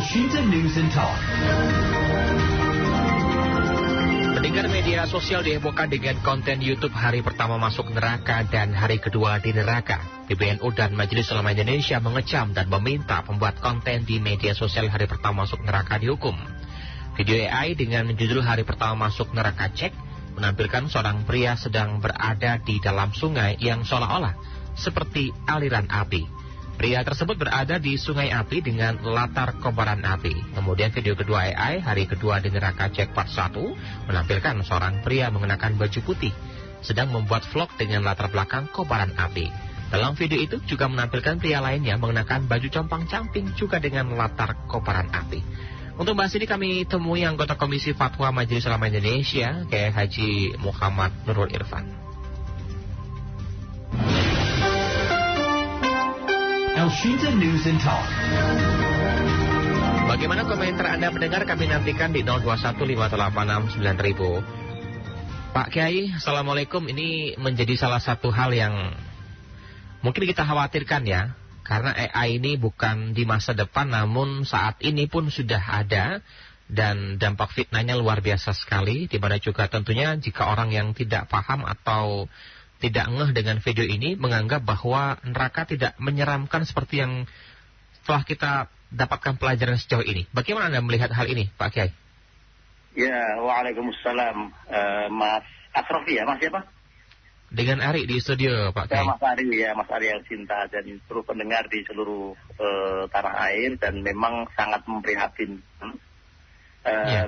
Elshinta News and Talk. Pendengar, media sosial dihebohkan dengan konten YouTube hari pertama masuk neraka dan hari kedua di neraka. PBNU dan Majelis Ulama Indonesia mengecam dan meminta pembuat konten di media sosial hari pertama masuk neraka dihukum. Video AI dengan judul hari pertama masuk neraka cek menampilkan seorang pria sedang berada di dalam sungai yang seolah-olah seperti aliran api. Pria tersebut berada di sungai api dengan latar kobaran api. Kemudian video kedua AI, hari kedua di neraka cek part 1, menampilkan seorang pria mengenakan baju putih sedang membuat vlog dengan latar belakang kobaran api. Dalam video itu juga menampilkan pria lainnya mengenakan baju compang-camping juga dengan latar kobaran api. Untuk bahas ini kami temui anggota Komisi Fatwa Majelis Ulama Indonesia, Kiai Haji Muhammad Nurul Irfan. Elshinta News and Talk. Bagaimana komentar Anda mendengar? Kami nantikan di 0215869000. Pak Kiai, Assalamualaikum. Ini menjadi salah satu hal yang mungkin kita khawatirkan ya, karena AI ini bukan di masa depan, namun saat ini pun sudah ada dan dampak fitnahnya luar biasa sekali, di mana juga tentunya jika orang yang tidak paham atau tidak ngeh dengan video ini menganggap bahwa neraka tidak menyeramkan seperti yang telah kita dapatkan pelajaran sejauh ini. Bagaimana Anda melihat hal ini, Pak Kiai? Ya, waalaikumsalam, Mas Asrofi ya, Mas siapa? Dengan Ari di studio, Pak Kiai. Ya, Mas Ari Elshinta dan seluruh pendengar di seluruh tanah air, dan memang sangat memprihatin,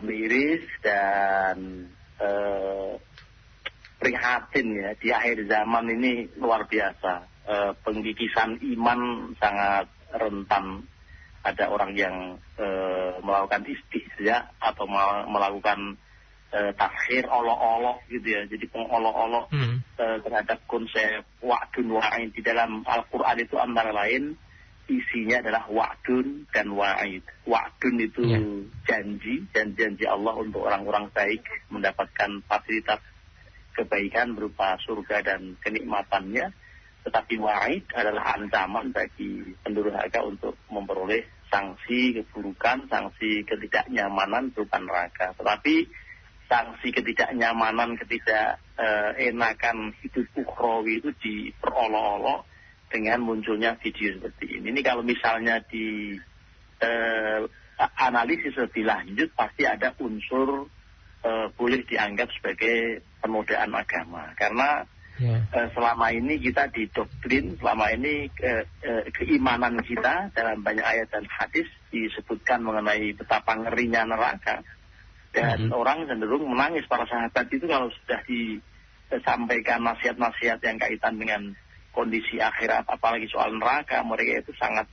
miris dan prihatin ya. Di akhir zaman ini luar biasa, pengkikisan iman sangat rentan. Ada orang yang melakukan istihza atau melakukan tafsir olok-olok gitu ya. Jadi pengolok-olok terhadap konsep wa'dun wa'id. Di dalam Al-Quran itu antara lain isinya adalah wa'dun dan wa'id. Wa'dun itu janji, dan janji Allah untuk orang-orang baik mendapatkan fasilitas kebaikan berupa surga dan kenikmatannya. Tetapi wa'id adalah ancaman bagi pendurhaka untuk memperoleh sanksi keburukan, sanksi ketidaknyamanan berupa neraka. Tetapi sanksi ketidaknyamanan, ketidakenakan hidup ukhrawi itu diperolok-olok dengan munculnya video seperti ini. Ini kalau misalnya di analisis lebih lanjut, pasti ada unsur boleh dianggap sebagai penodaan agama. Karena selama ini kita didoktrin, selama ini keimanan kita dalam banyak ayat dan hadis disebutkan mengenai betapa ngerinya neraka. Dan orang cenderung menangis. Para sahabat itu kalau sudah disampaikan nasihat-nasihat yang kaitan dengan kondisi akhirat, apalagi soal neraka, mereka itu sangat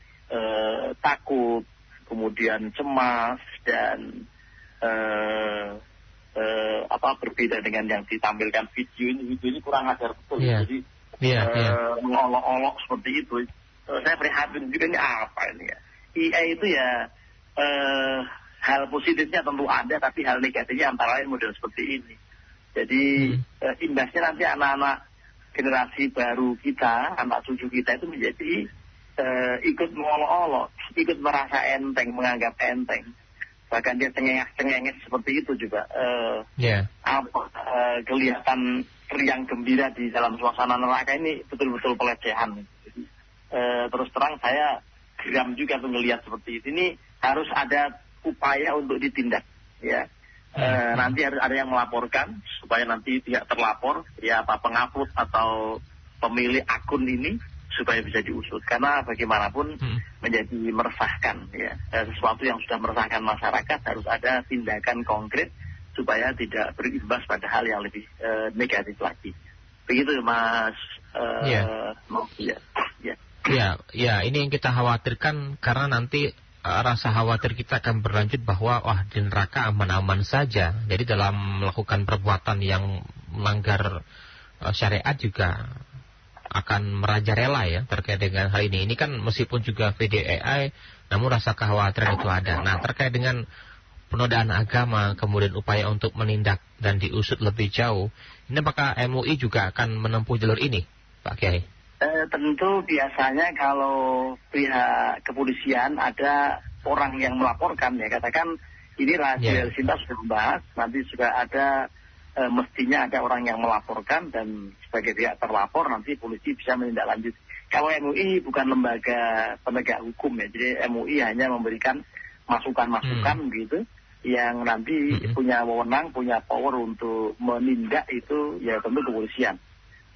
takut, kemudian cemas, dan berbeda dengan yang ditampilkan video ini kurang ajar betul. Jadi mengolok-olok seperti itu, saya prihatin juga, ini apa ini ya. IA itu ya hal positifnya tentu ada, tapi hal negatifnya antara lain model seperti ini. Jadi imbasnya nanti anak-anak generasi baru kita, anak cucu kita itu menjadi ikut mengolok-olok, ikut merasa enteng, menganggap enteng. Bahkan dia cengengah seperti itu juga. Kelihatan riang gembira di dalam suasana neraka ini betul-betul pelecehan. Jadi, terus terang saya geram juga tuh melihat seperti itu. Ini harus ada upaya untuk ditindak. Ya, nanti harus ada yang melaporkan supaya nanti tidak terlapor, ya pengupload atau pemilik akun ini, supaya bisa diusut. Karena bagaimanapun menjadi meresahkan ya. Sesuatu yang sudah meresahkan masyarakat harus ada tindakan konkret supaya tidak berimbas pada hal yang lebih negatif lagi. Begitu Mas. Ya, ini yang kita khawatirkan, karena nanti rasa khawatir kita akan berlanjut bahwa di neraka aman-aman saja. Jadi dalam melakukan perbuatan yang melanggar syariat juga akan merajalela ya terkait dengan hal ini. Ini kan meskipun juga video AI, namun rasa kekhawatiran itu ada. Nah, terkait dengan penodaan agama, kemudian upaya untuk menindak dan diusut lebih jauh, ini apakah MUI juga akan menempuh jalur ini, Pak Kiai? Tentu biasanya kalau pihak kepolisian ada orang yang melaporkan, ya katakan ini Radio El Sinta sudah membahas, nanti juga ada mestinya ada orang yang melaporkan dan sebagai pihak terlapor nanti polisi bisa menindaklanjuti. Kalau MUI bukan lembaga penegak hukum ya, jadi MUI hanya memberikan masukan-masukan gitu, yang nanti punya wewenang, punya power untuk menindak itu ya tentu kepolisian.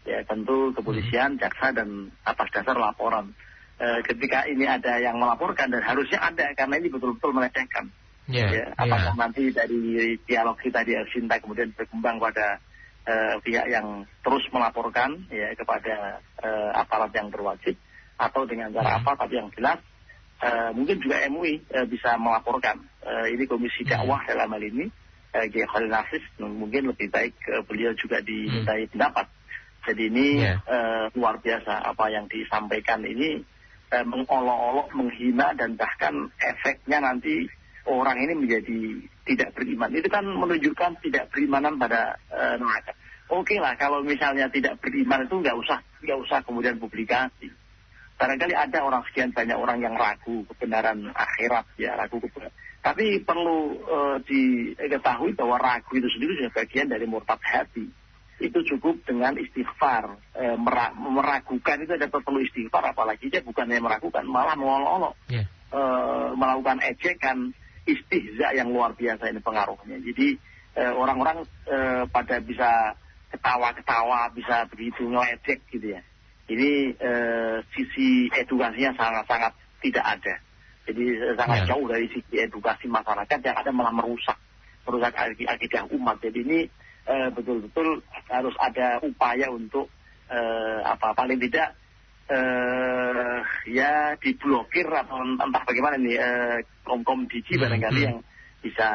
Ya tentu kepolisian, jaksa dan atas dasar laporan. Ketika ini ada yang melaporkan dan harusnya ada karena ini betul-betul melecehkan. Apakah nanti dari dialog kita di El Sinta kemudian berkembang pada pihak yang terus melaporkan ya kepada aparat yang berwajib atau dengan cara apa, tapi yang jelas mungkin juga MUI bisa melaporkan. Ini Komisi Dakwah dalam hal ini, Kiai Khalil Nafis, mungkin lebih baik beliau juga dimintai pendapat. Jadi ini luar biasa apa yang disampaikan ini, mengolok-olok, menghina, dan bahkan efeknya nanti orang ini menjadi tidak beriman. Itu kan menunjukkan tidak berimanan pada neraka. Oke lah, kalau misalnya tidak beriman itu nggak usah kemudian publikasi. Barangkali ada orang sekian banyak orang yang ragu kebenaran akhirat, ya ragu kebenaran. Tapi perlu diketahui bahwa ragu itu sendiri sudah bagian dari murtad hati. Itu cukup dengan istighfar. Meragukan itu ada perlu istighfar, apalagi dia bukannya meragukan, malah mengolok-olok, melakukan ejekan, istihza yang luar biasa ini pengaruhnya. Jadi orang-orang pada bisa ketawa-ketawa, bisa begitu ngeledek gitu ya. Ini sisi edukasinya sangat-sangat tidak ada. Jadi sangat jauh dari sisi edukasi masyarakat, yang ada malah merusak akidah umat. Jadi ini betul-betul harus ada upaya untuk paling tidak ya diblokir atau entah bagaimana nih kom-kom digi barangkali yang bisa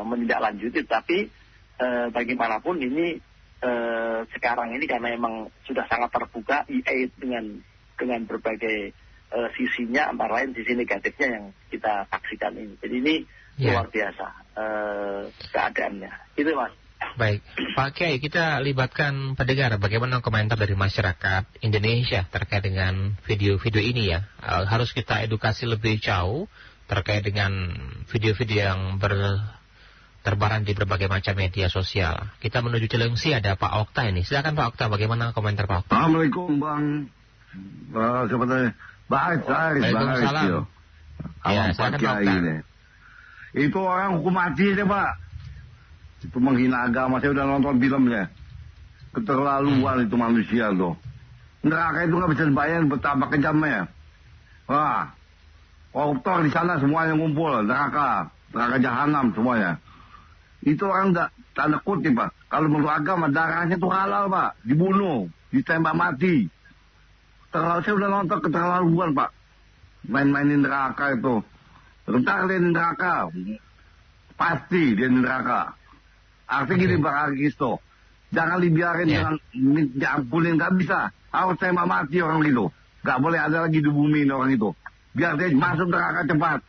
menindaklanjuti. Tapi bagaimanapun ini sekarang ini karena memang sudah sangat terbuka EA dengan berbagai sisinya, antara lain sisi negatifnya yang kita saksikan ini. Jadi ini luar biasa keadaannya. Itu Mas. Baik, Pak Kiai, kita libatkan pendengar. Bagaimana komentar dari masyarakat Indonesia terkait dengan video-video ini ya? Harus kita edukasi lebih jauh terkait dengan video-video yang terbaran di berbagai macam media sosial. Kita menuju Cilengsi, ada Pak Okta ini. Silakan Pak Okta, bagaimana komentar Pak Okta? Assalamualaikum Bang. Seperti baik. Waalaikumsalam. Ya, silakan Pak Okta. Itu orang hukum mati deh Pak. Itu menghina agama, saya udah nonton filmnya. Keterlaluan itu manusia tuh. Neraka itu nggak bisa dibayangin betapa kejamnya. Wah, koruptor di sana semuanya ngumpul, neraka jahanam semuanya. Itu orang nggak tanda kutip Pak. Kalau menurut agama darahnya tuh halal Pak, dibunuh, ditembak mati. Saya udah nonton keterlaluan Pak. Main-mainin neraka itu. Bentar dia di neraka, pasti dia di neraka. Artinya gini Bang Argisto, jangan dibiarin dengan diampunin, nggak bisa. Harus tembak mati orang itu. Nggak boleh ada lagi di bumi ini orang itu. Biar dia masuk neraka cepat.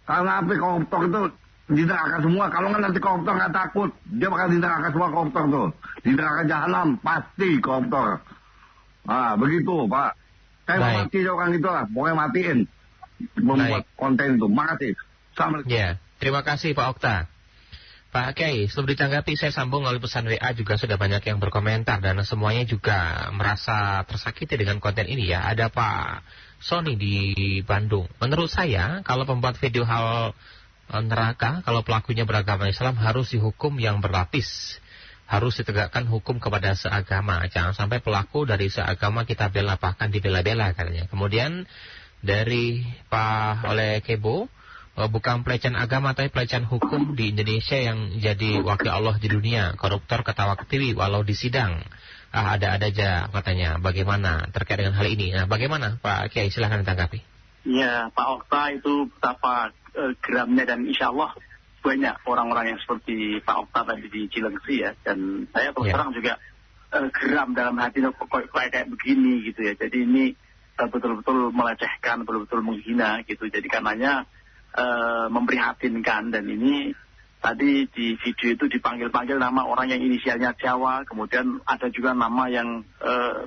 Karena apa koruptor itu di neraka semua. Kalau nggak nanti koruptor nggak takut, dia bakal di neraka semua koruptor tuh. Di neraka jahanam pasti koruptor. Begitu Pak. Tembak mati orang itu lah, pokoknya matiin. Membuat konten itu. Makasih. Assalamualaikum. Terima kasih Pak Okta. Pak Kiai, sebelum ditanggapi saya sambung melalui pesan WA, juga sudah banyak yang berkomentar dan semuanya juga merasa tersakiti dengan konten ini ya. Ada Pak Sony di Bandung. Menurut saya, kalau pembuat video hal neraka, kalau pelakunya beragama Islam harus dihukum yang berlapis. Harus ditegakkan hukum kepada seagama. Jangan sampai pelaku dari seagama kita bela, bahkan dibela-bela katanya. Kemudian dari Pak Oleh Kebo, bukan pelecehan agama tapi pelecehan hukum di Indonesia yang jadi wakil Allah di dunia. Koruptor ketawa ketiwi walau di sidang. Ada-ada aja katanya. Bagaimana terkait dengan hal ini? Nah, bagaimana Pak Kiai, silahkan ditanggapi. Ya, Pak Okta itu betapa geramnya, dan insya Allah banyak orang-orang yang seperti Pak Okta tadi di Cilengsi ya. Dan saya terus terang juga geram dalam hati kok kayak begini gitu ya. Jadi ini betul-betul melecehkan, betul-betul menghina gitu. Jadi karenanya memprihatinkan. Dan ini tadi di video itu dipanggil-panggil nama orang yang inisialnya Jawa, kemudian ada juga nama yang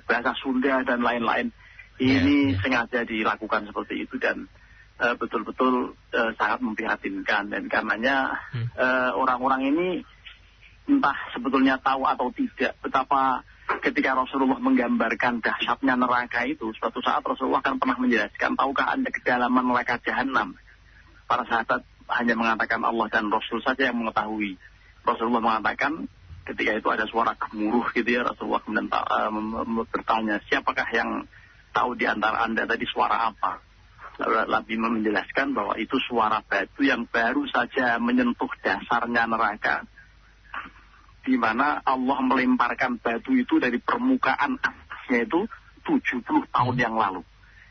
bahasa Sunda dan lain-lain. Ini sengaja dilakukan seperti itu, dan betul-betul sangat memprihatinkan. Dan karenanya orang-orang ini entah sebetulnya tahu atau tidak betapa ketika Rasulullah menggambarkan dahsyatnya neraka itu, suatu saat Rasulullah kan pernah menjelaskan, tahukah Anda kedalaman neraka jahanam? Para sahabat hanya mengatakan Allah dan Rasul saja yang mengetahui. Rasulullah mengatakan ketika itu ada suara gemuruh gitu ya, Rasulullah kemudian bertanya, siapakah yang tahu di antara Anda tadi suara apa? Lalu Nabi menjelaskan bahwa itu suara batu yang baru saja menyentuh dasarnya neraka, di mana Allah melemparkan batu itu dari permukaan atasnya itu 70 tahun yang lalu.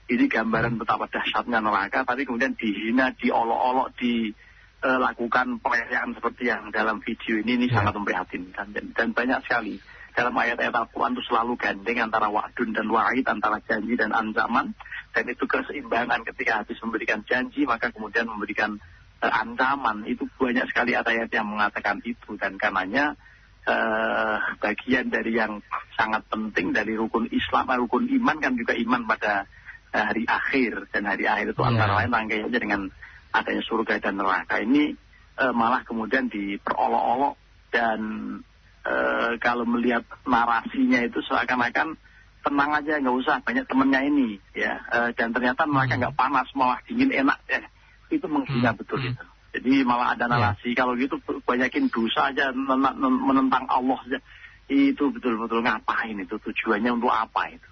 Ini gambaran betapa dahsyatnya neraka, tapi kemudian dihina, diolok-olok, dilakukan pelecehan seperti yang dalam video ini sangat memprihatinkan. Dan banyak sekali dalam ayat-ayat Al-Quran itu selalu gandeng antara wa'dun dan wa'id, antara janji dan ancaman. Dan itu keseimbangan ketika habis memberikan janji, maka kemudian memberikan ancaman. Itu banyak sekali ayat-ayat yang mengatakan itu. Dan karenanya bagian dari yang sangat penting dari rukun Islam, rukun iman kan juga iman pada hari akhir. Dan hari akhir itu antara lain rangkaiannya dengan adanya surga dan neraka. Ini malah kemudian diperolok-olok, dan kalau melihat narasinya itu seakan-akan tenang aja, nggak usah banyak temennya ini ya, dan ternyata mereka nggak panas, malah dingin enak ya. Itu menghina betul itu. Jadi malah ada narasi kalau gitu banyakin dosa aja, menentang Allah saja. Itu betul-betul ngapain itu, tujuannya untuk apa itu?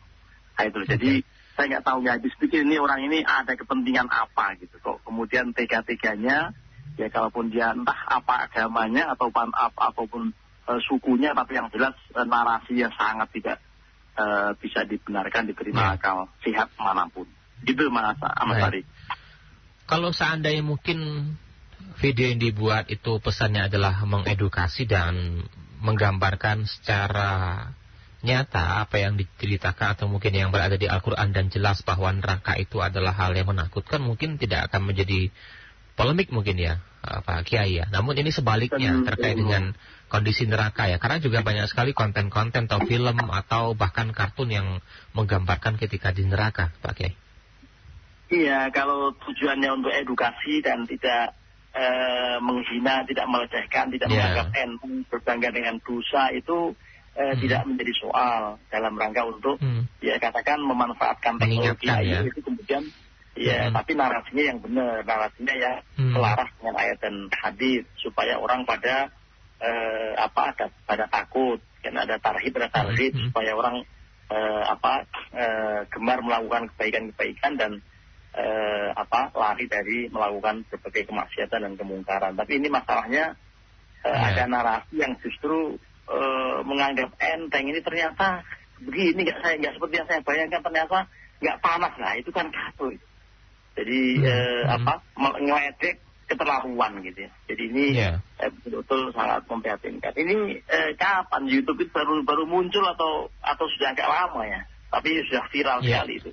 Nah, itu. Jadi saya nggak tahu, nggak habis pikir ini orang ini ada kepentingan apa gitu. Kok kemudian tega-teganya ya, kalaupun dia entah apa agamanya ataupun sukunya, tapi yang jelas narasinya sangat tidak bisa dibenarkan, diterima akal sehat manapun. Itu Mas Ari. Kalau seandainya mungkin video yang dibuat itu pesannya adalah mengedukasi dan menggambarkan secara nyata apa yang diceritakan atau mungkin yang berada di Al-Quran dan jelas bahwa neraka itu adalah hal yang menakutkan, mungkin tidak akan menjadi polemik mungkin ya Pak Kiai ya. Namun ini sebaliknya terkait dengan kondisi neraka ya, karena juga banyak sekali konten-konten atau film atau bahkan kartun yang menggambarkan ketika di neraka Pak Kiai. Iya, kalau tujuannya untuk edukasi dan tidak menghina, tidak melecehkan, tidak menganggap enteng, berbangga dengan dosa, itu tidak menjadi soal dalam rangka untuk ya katakan memanfaatkan teknologi itu kemudian tapi narasinya yang benar, narasinya ya selaras dengan ayat dan hadis, supaya orang pada pada takut, kan ada tarhib, supaya orang gemar melakukan kebaikan-kebaikan dan lari dari melakukan berbagai kemaksiatan dan kemungkaran. Tapi ini masalahnya ada narasi yang justru menganggap enteng, ini ternyata begini, nggak seperti yang saya bayangkan, ternyata nggak panas. Nah itu kan kacau. Jadi ngeledek keterlaluan gitu ya. Jadi ini betul-betul sangat memprihatinkan. Ini kapan YouTube itu baru muncul atau sudah agak lama ya? Tapi sudah viral sekali itu.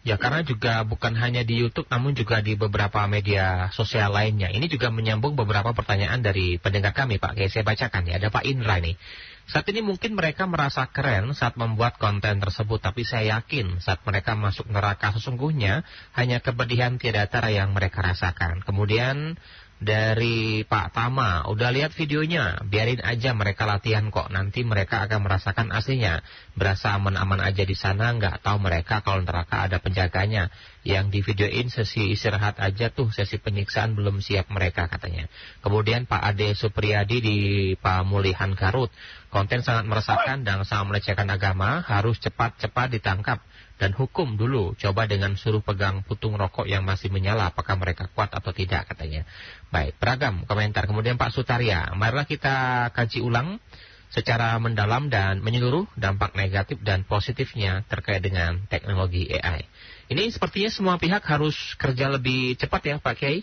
Ya, karena juga bukan hanya di YouTube, namun juga di beberapa media sosial lainnya. Ini juga menyambung beberapa pertanyaan dari pendengar kami, Pak. Kayak saya bacakan ya, ada Pak Indra nih. Saat ini mungkin mereka merasa keren saat membuat konten tersebut, tapi saya yakin saat mereka masuk neraka sesungguhnya, hanya kepedihan tiada tara yang mereka rasakan. Kemudian dari Pak Tama, udah lihat videonya, biarin aja mereka latihan kok, nanti mereka akan merasakan aslinya. Berasa aman-aman aja di sana, nggak tahu mereka kalau neraka ada penjaganya. Yang di videoin sesi istirahat aja tuh, sesi penyiksaan belum siap mereka katanya. Kemudian Pak Ade Supriyadi di Pamulihan Garut, konten sangat meresahkan dan sangat melecehkan agama, harus cepat-cepat ditangkap. Dan hukum dulu, coba dengan suruh pegang putung rokok yang masih menyala, apakah mereka kuat atau tidak katanya. Baik, beragam komentar. Kemudian Pak Sutaria, marilah kita kaji ulang secara mendalam dan menyeluruh dampak negatif dan positifnya terkait dengan teknologi AI. Ini sepertinya semua pihak harus kerja lebih cepat ya Pak Kiai,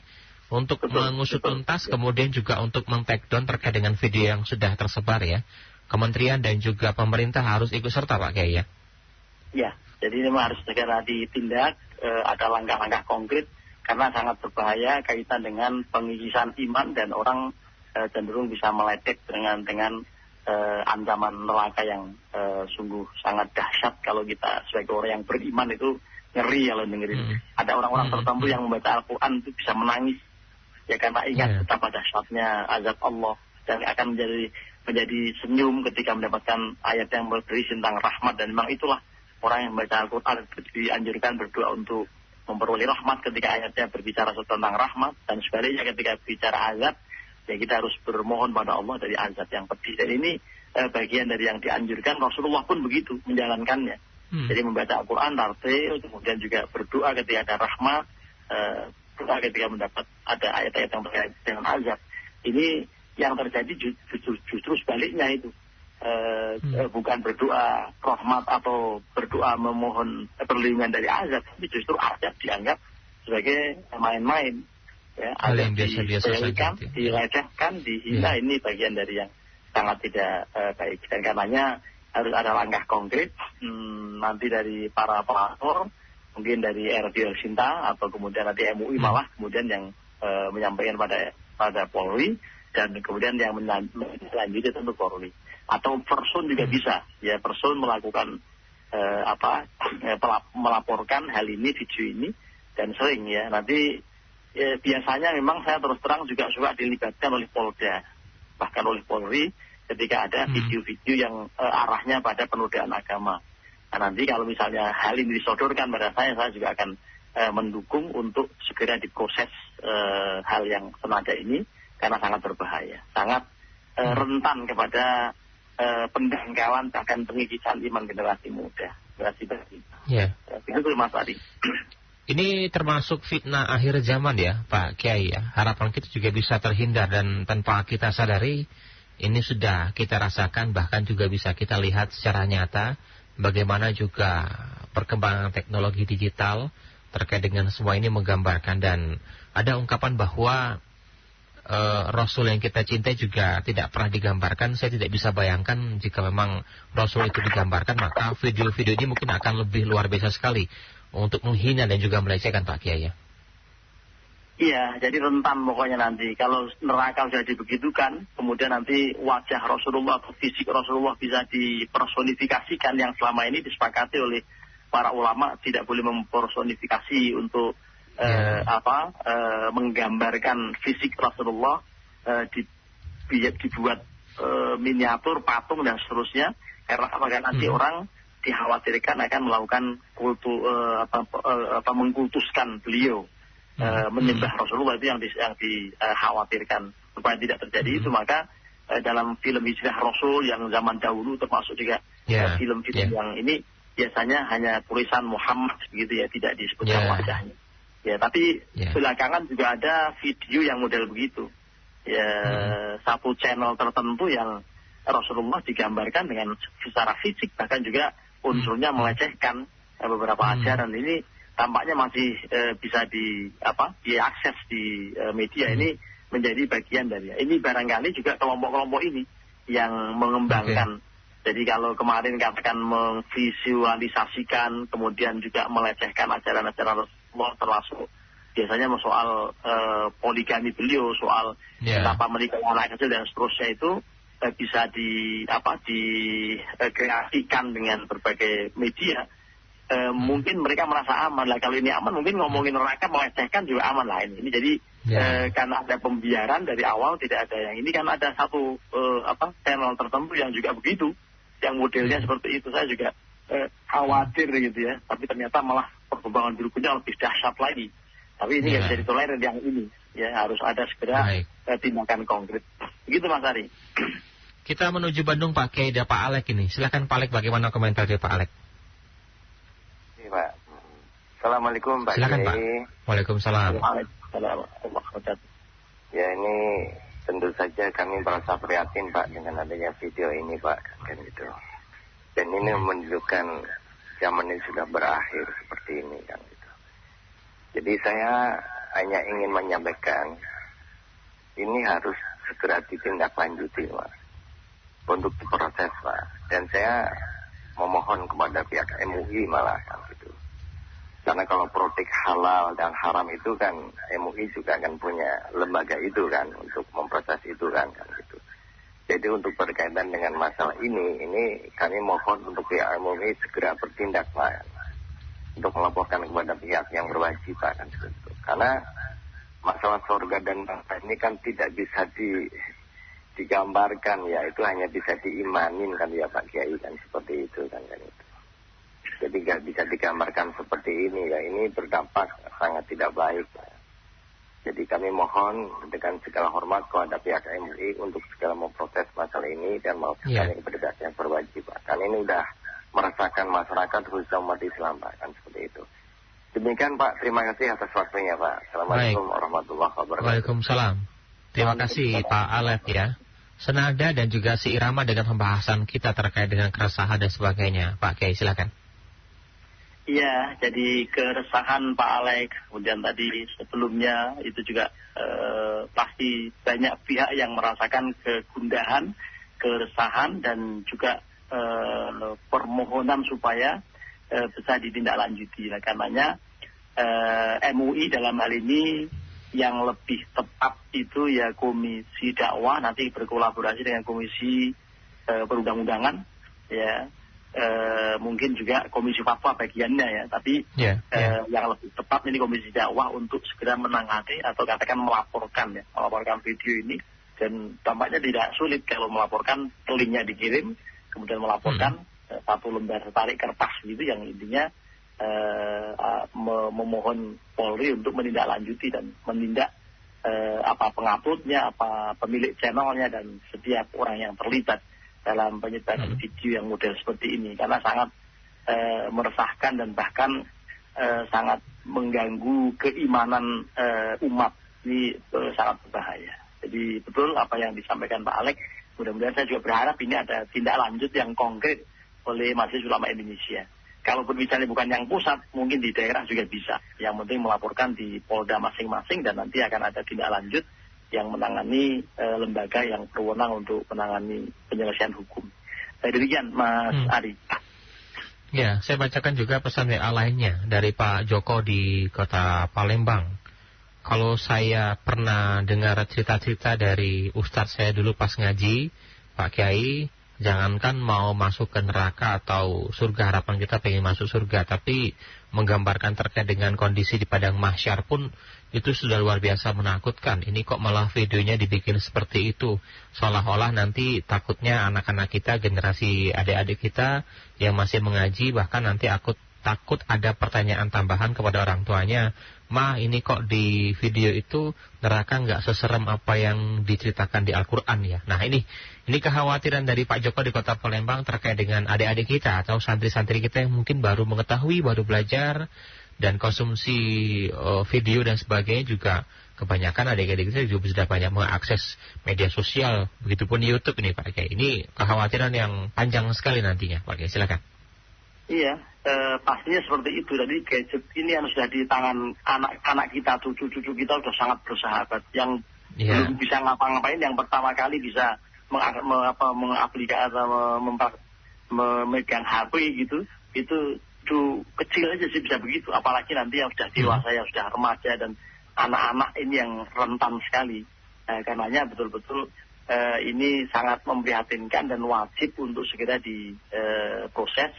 untuk mengusut tuntas, kemudian juga untuk men-take down terkait dengan video yang sudah tersebar ya. Kementerian dan juga pemerintah harus ikut serta Pak Kiai ya. Ya. Jadi ini harus segera ditindak, ada langkah-langkah konkret, karena sangat berbahaya kaitan dengan pengikisan iman, dan orang cenderung bisa meledek dengan ancaman neraka yang sungguh sangat dahsyat. Kalau kita sebagai orang yang beriman itu ngeri kalau dengerin. Ada orang-orang tertentu yang membaca Al-Quran itu bisa menangis, ya karena ingat betapa dahsyatnya azab Allah, dan akan menjadi senyum ketika mendapatkan ayat yang berisi tentang rahmat. Dan memang itulah orang yang membaca Al-Quran dianjurkan berdoa untuk memperoleh rahmat ketika ayatnya berbicara tentang rahmat, dan sebaliknya ketika bicara azab, ya kita harus bermohon pada Allah dari azab yang pedih. Dan ini bagian dari yang dianjurkan. Rasulullah pun begitu menjalankannya. Jadi membaca Al-Quran tartil, kemudian juga berdoa ketika ada rahmat, doa ketika mendapat ada ayat-ayat yang berkaitan dengan azab. Ini yang terjadi justru sebaliknya itu. Bukan berdoa rahmat atau berdoa memohon perlindungan dari azab, tapi justru azab dianggap sebagai main-main. Ya, hal yang biasa-biasa saja. Dilecehkan, dihina. Ini bagian dari yang sangat tidak baik. Dan karenanya harus ada langkah konkret nanti dari para pelapor, mungkin dari RD Sinta atau kemudian nanti MUI malah kemudian yang menyampaikan pada Polri, dan kemudian yang melanjutkan tentu Polri atau person juga bisa, ya person melakukan melaporkan hal ini, video ini, dan sering ya nanti biasanya memang saya terus terang juga suka dilibatkan oleh Polda, bahkan oleh Polri ketika ada video-video yang arahnya pada penodaan agama. Nah, nanti kalau misalnya hal ini disodorkan pada saya juga akan mendukung untuk segera diproses hal yang senada ini, karena sangat berbahaya, sangat rentan kepada pendangkalan bahkan pengikisan iman generasi muda, generasi baru. Ya. Itu Mas Adi. Ini termasuk fitnah akhir zaman ya Pak Kiai ya. Harapan kita juga bisa terhindar, dan tanpa kita sadari ini sudah kita rasakan, bahkan juga bisa kita lihat secara nyata bagaimana juga perkembangan teknologi digital terkait dengan semua ini menggambarkan. Dan ada ungkapan bahwa Rasul yang kita cintai juga tidak pernah digambarkan. Saya tidak bisa bayangkan jika memang Rasul itu digambarkan, maka video-video ini mungkin akan lebih luar biasa sekali untuk menghina dan juga melecehkan Pak Kiai ya. Iya, jadi rentan pokoknya nanti. Kalau neraka sudah dibegitukan, kemudian nanti wajah Rasulullah atau fisik Rasulullah bisa dipersonifikasikan, yang selama ini disepakati oleh para ulama tidak boleh mempersonifikasi untuk menggambarkan fisik Rasulullah, dibuat miniatur, patung dan seterusnya, karena nanti orang dikhawatirkan akan melakukan mengkultuskan beliau, menyembah Rasulullah. Itu yang dikhawatirkan supaya tidak terjadi itu. Maka dalam film Hijrah Rasul yang zaman dahulu, termasuk juga film-film yang ini, biasanya hanya tulisan Muhammad begitu ya, tidak disebutkan wajahnya. Ya, tapi belakangan juga ada video yang model begitu. Ya, satu channel tertentu yang Rasulullah digambarkan dengan secara fisik, bahkan juga unsurnya melecehkan beberapa ajaran. Ini tampaknya masih bisa diakses di media. Ini menjadi bagian dari ini. Barangkali juga kelompok-kelompok ini yang mengembangkan. Jadi kalau kemarin katakan memvisualisasikan, kemudian juga melecehkan ajaran-ajaran Rasulullah, termasuk biasanya soal poligami beliau, soal betapa menikah anak kecil dan seterusnya, itu bisa dikreasikan dengan berbagai media. Mungkin mereka merasa aman lah. Kalau ini aman, mungkin ngomongin neraka melecehkan juga aman lah ini. Jadi karena ada pembiaran dari awal, tidak ada yang ini, kan ada satu channel tertentu yang juga begitu, yang modelnya seperti itu. Saya juga khawatir gitu ya, tapi ternyata malah perkembangan berikutnya lebih dahsyat lagi. Tapi ini nggak bisa ditolerir yang ini, ya harus ada segera tindakan konkret. Begitu Mas Ari. Kita menuju Bandung Pak Kiai, ada Pak Alek ini. Silakan Pak Alek, bagaimana komentar dari Pak Alek? Iya Pak. Assalamualaikum Pak Silakan Kiai. Pak. Waalaikumsalam. Ya, ini tentu saja kami merasa prihatin Pak dengan adanya video ini Pak, kan gitu. Dan ini menunjukkan zaman ini sudah berakhir seperti ini kan gitu. Jadi saya hanya ingin menyampaikan ini harus segera ditindaklanjuti Pak, untuk diproses Pak. Dan saya memohon kepada pihak MUI malah kan gitu. Karena kalau produk halal dan haram itu kan MUI juga akan punya lembaga itu kan untuk memproses itu kan gitu. Jadi untuk berkaitan dengan masalah ini kami mohon untuk pihak MUI segera bertindak Pak. untuk melaporkan kepada pihak yang berwajib Pak, kan seperti itu. Karena masalah surga dan neraka ini kan tidak bisa digambarkan ya, itu hanya bisa diimanin kan ya Pak Kiai, kan seperti itu kan itu. Jadi nggak bisa digambarkan seperti ini ya, ini berdampak sangat tidak baik. Jadi kami mohon dengan segala hormat kepada pihak MUI untuk segala memproses masalah ini dan melakukan kepada pihak yang berwajib. Karena ini udah merasakan masyarakat khususnya umat Islam Pak, kan seperti itu. Demikian Pak, terima kasih atas waktunya Pak. Assalamualaikum warahmatullahi wabarakatuh. Waalaikumsalam. Terima kasih Pak Alef ya. Senada dan juga seirama dengan pembahasan kita terkait dengan keresahan dan sebagainya. Pak Kiai silakan. Iya, jadi keresahan Pak Alex, kemudian tadi sebelumnya itu juga pasti banyak pihak yang merasakan kegundahan, keresahan dan juga permohonan supaya bisa ditindaklanjuti. Nah, karenanya MUI dalam hal ini yang lebih tepat itu ya Komisi Dakwah nanti berkolaborasi dengan Komisi Perundang-undangan ya. Mungkin juga Komisi Fatwa bagiannya ya, tapi yang lebih tepat ini Komisi Dakwah untuk segera menangani atau katakan melaporkan video ini, dan tampaknya tidak sulit kalau melaporkan, linknya dikirim kemudian melaporkan satu lembar tarik kertas gitu yang intinya memohon Polri untuk menindaklanjuti dan menindak apa penguploadnya, apa pemilik channelnya dan setiap orang yang terlibat dalam penyebaran video yang model seperti ini, karena sangat meresahkan dan bahkan sangat mengganggu keimanan umat. Ini sangat berbahaya. Jadi betul apa yang disampaikan Pak Alex, mudah-mudahan saya juga berharap ini ada tindak lanjut yang konkret oleh Majelis Ulama Indonesia. Kalaupun misalnya bukan yang pusat, mungkin di daerah juga bisa. Yang penting melaporkan di Polda masing-masing dan nanti akan ada tindak lanjut yang menangani lembaga yang berwenang untuk menangani penyelesaian hukum. Demikian Mas Ari. Ya, saya bacakan juga pesan WA lainnya dari Pak Joko di Kota Palembang. Kalau saya pernah dengar cerita-cerita dari Ustadz saya dulu pas ngaji, Pak Kiai, jangankan mau masuk ke neraka atau surga, harapan kita pengen masuk surga, tapi menggambarkan terkait dengan kondisi di padang mahsyar pun itu sudah luar biasa menakutkan. Ini kok malah videonya dibikin seperti itu, seolah-olah nanti takutnya anak-anak kita, generasi adik-adik kita yang masih mengaji, bahkan nanti takut ada pertanyaan tambahan kepada orang tuanya, "Ma, ini kok di video itu neraka nggak seserem apa yang diceritakan di Al-Quran ya?" Nah ini kekhawatiran dari Pak Joko di Kota Palembang terkait dengan adik-adik kita atau santri-santri kita yang mungkin baru mengetahui, baru belajar, dan konsumsi video dan sebagainya juga kebanyakan adik-adik kita juga sudah banyak mengakses media sosial, begitupun YouTube ini Pak Kiai. Ini kekhawatiran yang panjang sekali nantinya Pak Kiai, silakan. Iya, pastinya seperti itu. Jadi gadget ini yang sudah di tangan anak-anak kita, cucu-cucu kita sudah sangat bersahabat. Yang belum bisa ngapa-ngapain, yang pertama kali bisa mengaplikasi atau memegang HP gitu, itu kecil aja sih bisa begitu. Apalagi nanti yang sudah dewasa, yang sudah remaja dan anak-anak ini yang rentan sekali. Karenanya betul-betul ini sangat memprihatinkan dan wajib untuk segera diproses.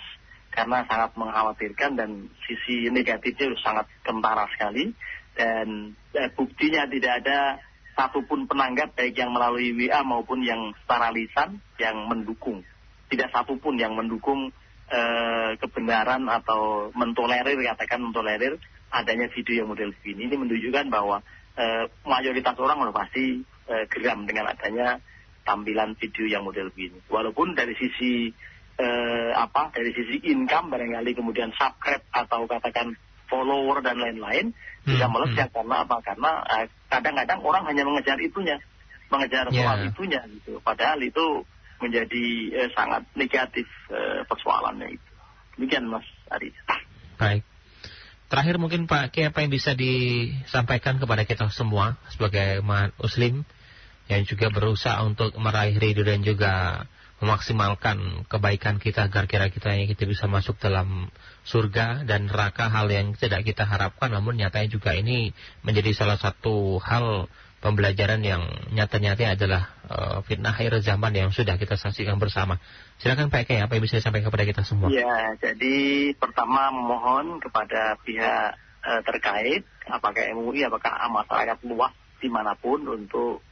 Karena sangat mengkhawatirkan dan sisi negatifnya sangat kentara sekali. Dan buktinya tidak ada satupun penanggap baik yang melalui WA maupun yang secara lisan yang mendukung. Tidak satupun yang mendukung kebenaran atau mentolerir adanya video yang model begini. Ini menunjukkan bahwa mayoritas orang pasti geram dengan adanya tampilan video yang model begini. Walaupun dari sisi dari sisi income barangkali kemudian subscribe atau katakan follower dan lain-lain bisa meledak. Karena apa? Karena kadang-kadang orang hanya mengejar soal itunya gitu. Padahal itu menjadi sangat negatif persoalannya itu. Demikian Mas Ari. Baik. Terakhir mungkin Pak Kiai, apa yang bisa disampaikan kepada kita semua sebagai umat Muslim yang juga berusaha untuk meraih ridho dan juga memaksimalkan kebaikan kita agar kira-kira kita bisa masuk dalam surga dan neraka, hal yang tidak kita harapkan, namun nyatanya juga ini menjadi salah satu hal pembelajaran yang nyata-nyata adalah fitnah akhir zaman yang sudah kita saksikan bersama. Silakan Pak Kiai, apa yang bisa disampaikan kepada kita semua? Ya, jadi pertama mohon kepada pihak terkait, apakah MUI, apakah masyarakat luas dimanapun untuk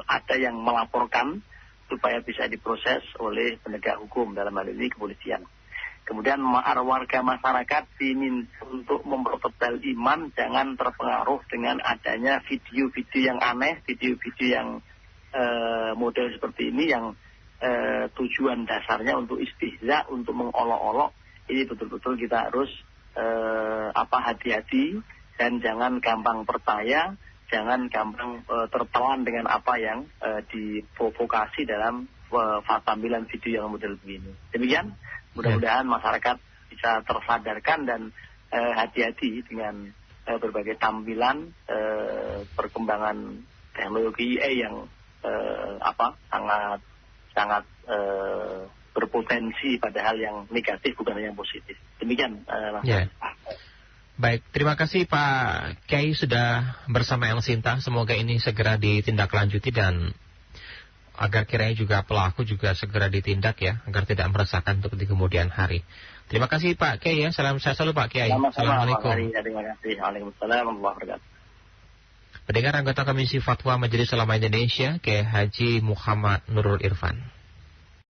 ada yang melaporkan supaya bisa diproses oleh penegak hukum, dalam hal ini kepolisian. Kemudian warga masyarakat diminta untuk mempertebal iman, jangan terpengaruh dengan adanya video-video yang aneh, video-video yang model seperti ini yang tujuan dasarnya untuk istihza, untuk mengolok-olok. Ini betul-betul kita harus hati-hati dan jangan gampang percaya, jangan gampang tertelan dengan apa yang diprovokasi dalam tampilan video yang model begini. Demikian. Mudah-mudahan masyarakat bisa tersadarkan dan hati-hati dengan berbagai tampilan perkembangan teknologi yang sangat berpotensi pada hal yang negatif, bukan yang positif. Demikian. Baik, terima kasih Pak Kiai sudah bersama El Sinta. Semoga ini segera ditindaklanjuti dan agar kiranya juga pelaku juga segera ditindak ya, agar tidak meresahkan untuk di kemudian hari. Terima kasih Pak Kiai ya, salam sehat selalu Pak Kiai. Assalamualaikum. Terima kasih. Waalaikumsalam warahmatullahi wabarakatuh. Pendengar, anggota Komisi Fatwa Majelis Ulama Indonesia, Kiai Haji Muhammad Nurul Irfan.